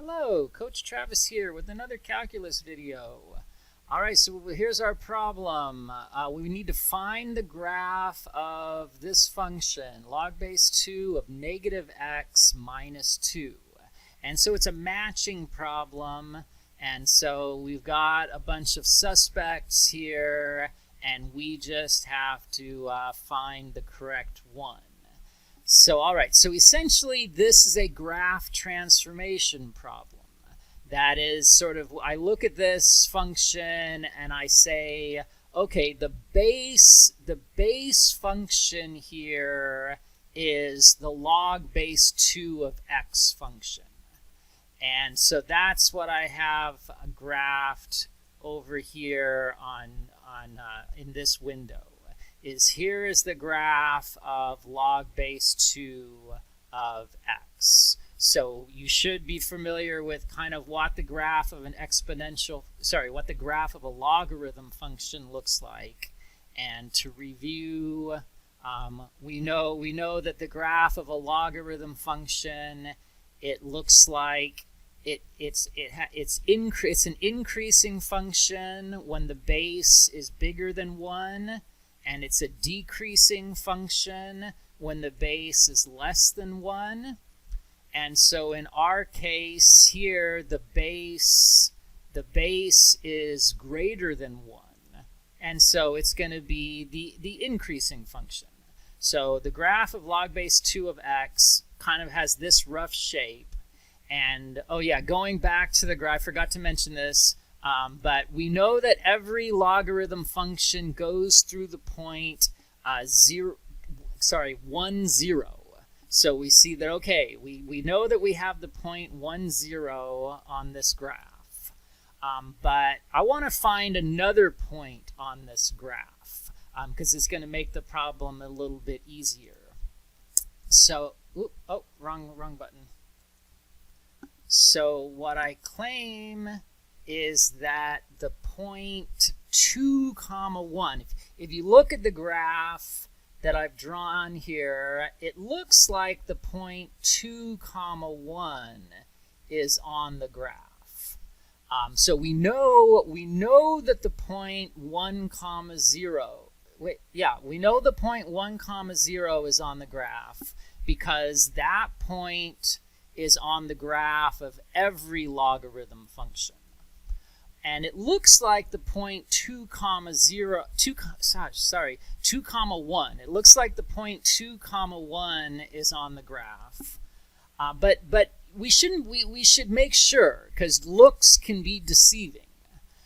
Hello, Coach Travis here with another calculus video. Alright, so here's our problem. We need to find the graph of this function, log base 2 of negative x minus 2. And so it's a matching problem, and so we've got a bunch of suspects here, and we just have to find the correct one. So, all right, so essentially this is a graph transformation problem. That is sort of, I look at this function and I say, okay, the base function here is the log base 2 of x function. And so that's what I have graphed over here in this window. Here is the graph of log base 2 of x. So you should be familiar with kind of what the graph of what the graph of a logarithm function looks like. And to review, we know that the graph of a logarithm function, it looks like it's an increasing function when the base is bigger than 1. And it's a decreasing function when the base is less than 1. And so in our case here, the base is greater than 1. And so it's going to be the increasing function. So the graph of log base 2 of x kind of has this rough shape. And, oh yeah, going back to the graph, I forgot to mention this. But we know that every logarithm function goes through the point 1, 0. So we see that, okay, we know that we have the point 1, 0 on this graph. But I want to find another point on this graph because it's going to make the problem a little bit easier. So, wrong button. So what I claim is that the point 2, 1. If you look at the graph that I've drawn here, it looks like the point 2, 1 is on the graph. So we know that the point 1, 0. We know the point 1, 0 is on the graph because that point is on the graph of every logarithm function. And it looks like the point 2, 1. It looks like the point 2, 1 is on the graph. But we should make sure, because looks can be deceiving.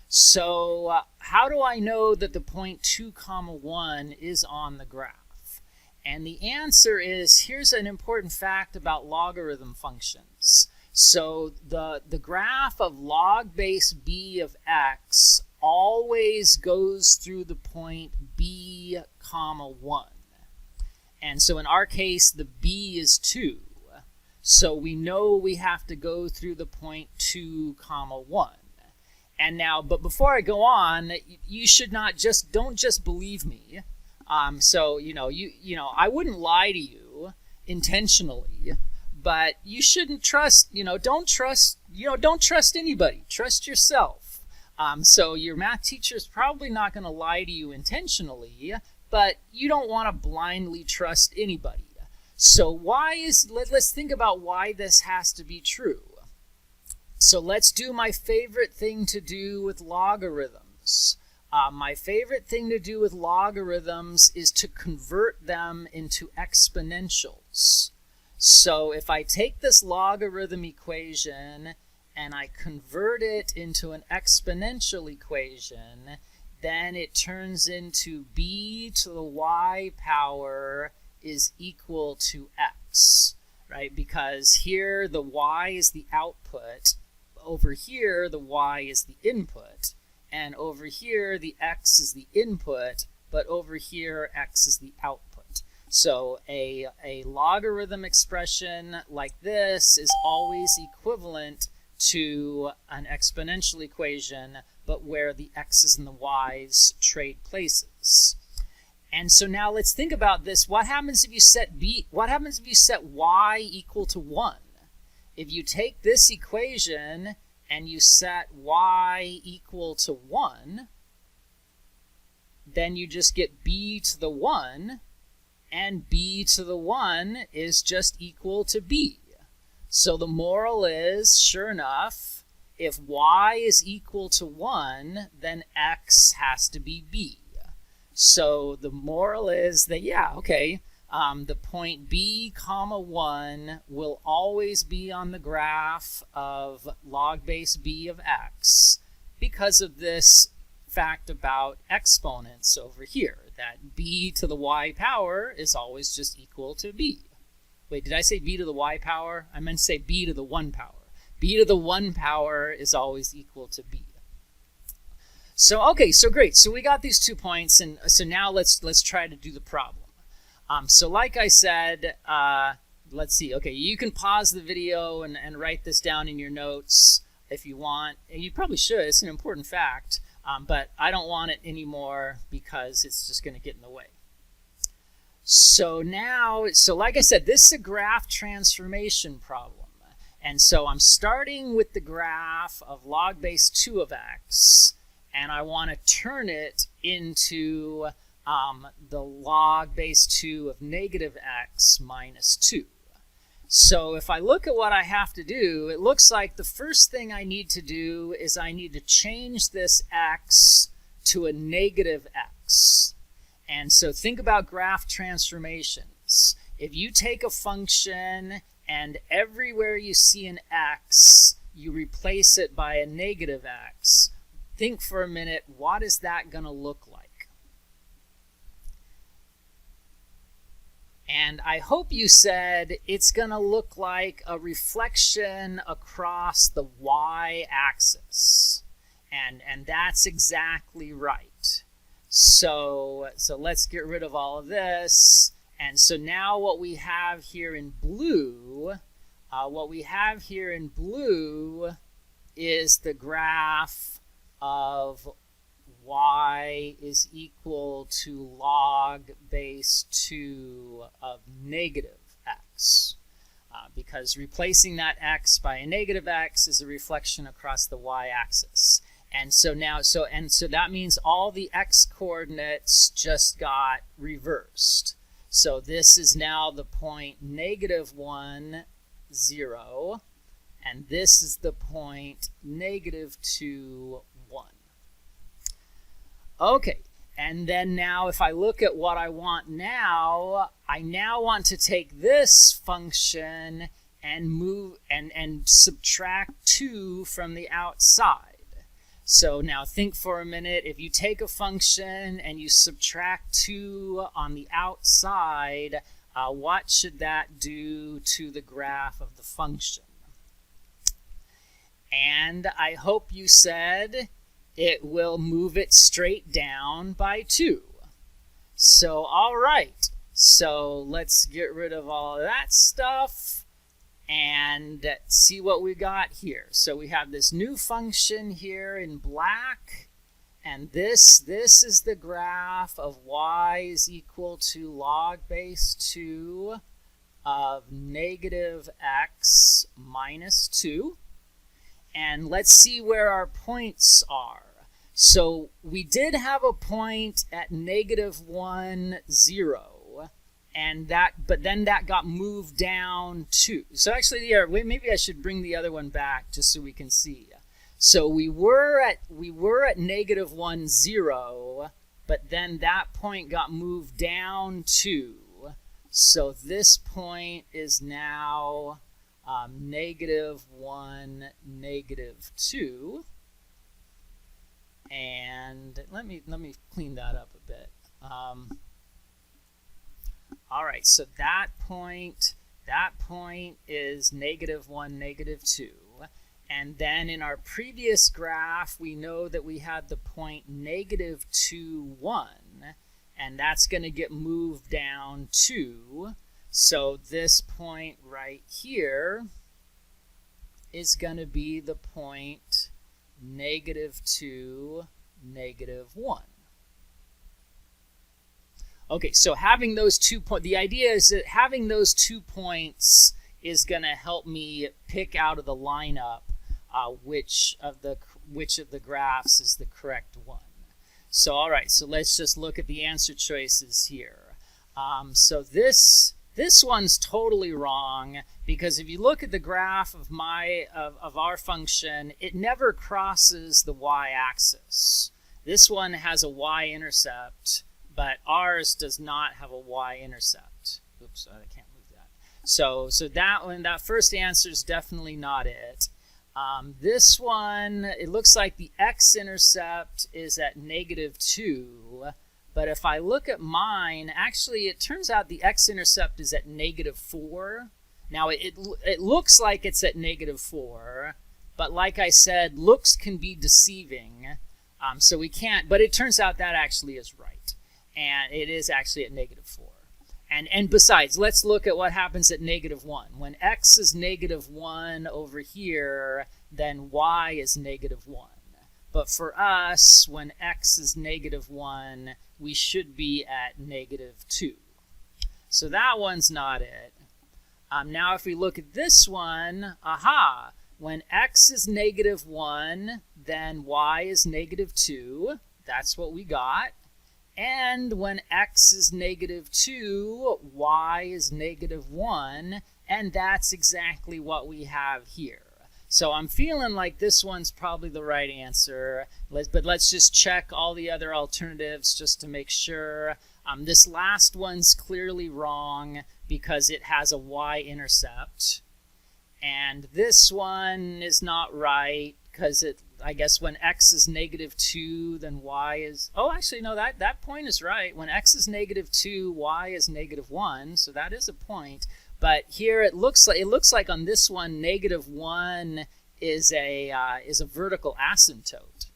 So how do I know that the point 2, 1 is on the graph? And the answer is, here's an important fact about logarithm functions. So the graph of log base b of x always goes through the point b, 1. And so in our case, the b is 2. So we know we have to go through the point 2, 1. And now, but before I go on, you should don't just believe me. So I wouldn't lie to you intentionally. But you shouldn't trust, don't trust anybody. Trust yourself. So your math teacher is probably not going to lie to you intentionally, but you don't want to blindly trust anybody. So let's think about why this has to be true. So let's do my favorite thing to do with logarithms. My favorite thing to do with logarithms is to convert them into exponentials. So if I take this logarithm equation and I convert it into an exponential equation, then it turns into b to the y power is equal to x, right? Because here the y is the output, over here the y is the input, and over here the x is the input, but over here x is the output. So a logarithm expression like this is always equivalent to an exponential equation, but where the x's and the y's trade places. And so now let's think about this. What happens if you set y equal to 1? if you take this equation and you set y equal to 1, then you just get b to the 1, and b to the 1 is just equal to b. So the moral is, sure enough, if y is equal to 1, then x has to be b. So the moral is that, yeah, okay, the point b comma 1 will always be on the graph of log base b of x because of this fact about exponents over here, that b to the y power is always just equal to b. Wait, did I say b to the y power? I meant to say b to the 1 power. B to the 1 power is always equal to b. So, okay, so great. So we got these 2 points, and so now let's try to do the problem. So like I said, let's see. Okay, you can pause the video and write this down in your notes if you want. And you probably should. It's an important fact, but I don't want it anymore because it's just going to get in the way. So now, so like I said, this is a graph transformation problem. And so I'm starting with the graph of log base 2 of x, and I want to turn it into the log base 2 of negative x minus 2. So if I look at what I have to do, it looks like the first thing I need to do is I need to change this x to a negative x. And so think about graph transformations. If you take a function and everywhere you see an x, you replace it by a negative x, think for a minute, what is that going to look like? And I hope you said it's going to look like a reflection across the y-axis. And that's exactly right. So let's get rid of all of this. And so now what we have here in blue, is the graph of y is equal to log base 2 of negative x. Because replacing that x by a negative x is a reflection across the y-axis. And so now, so that means all the x coordinates just got reversed. So this is now the point -1, 0, and this is the point -2, 1. Okay, and then now if I look at what I want now, I now want to take this function and move and subtract 2 from the outside. So now think for a minute, if you take a function and you subtract 2 on the outside, what should that do to the graph of the function? And I hope you said it will move it straight down by 2. So, all right. So let's get rid of all of that stuff and see what we got here. So we have this new function here in black, and this is the graph of y is equal to log base 2 of negative x minus 2. And let's see where our points are. So we did have a point at -1, 0. And but then that got moved down 2. So actually, yeah, maybe I should bring the other one back just so we can see. So we were at -1, 0, but then that point got moved down 2. So this point is now -1, -2. And let me clean that up a bit. All right, so that point is -1, -2. And then in our previous graph, we know that we had the point -2, 1, and that's going to get moved down 2. So this point right here is going to be the point -2, -1. Okay, so having those 2 points, the idea is that having those 2 points is going to help me pick out of the lineup which of the graphs is the correct one. So all right, so let's just look at the answer choices here. So this one's totally wrong, because if you look at the graph of our function, it never crosses the y-axis. This one has a y-intercept, but ours does not have a y-intercept. Oops, I can't move that. So that one, that first answer is definitely not it. This one, it looks like the x-intercept is at -2, but if I look at mine, actually it turns out the x-intercept is at -4. Now it looks like it's at -4, but like I said, looks can be deceiving, so we can't, but it turns out that actually is right, and it is actually at -4. And besides, let's look at what happens at -1. When x is -1 over here, then y is -1. But for us, when x is -1, we should be at -2. So that one's not it. Now if we look at this one, aha! When x is -1, then y is -2. That's what we got. And when x is -2, y is -1, and that's exactly what we have here. So I'm feeling like this one's probably the right answer, but let's just check all the other alternatives just to make sure. This last one's clearly wrong because it has a y-intercept. And this one is not right because I guess when x is -2, then y is... Oh, actually, no, that point is right. When x is -2, y is -1, so that is a point. But here it looks like on this one, -1 is a vertical asymptote,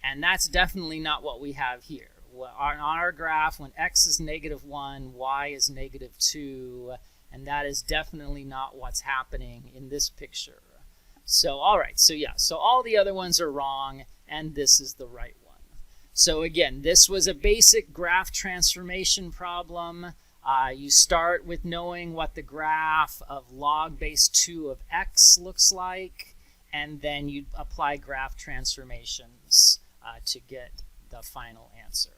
and that's definitely not what we have here. On our graph, when x is -1, y is -2, and that is definitely not what's happening in this picture. So, all right, so yeah, so all the other ones are wrong, and this is the right one. So again, this was a basic graph transformation problem. You start with knowing what the graph of log base 2 of x looks like, and then you apply graph transformations to get the final answer.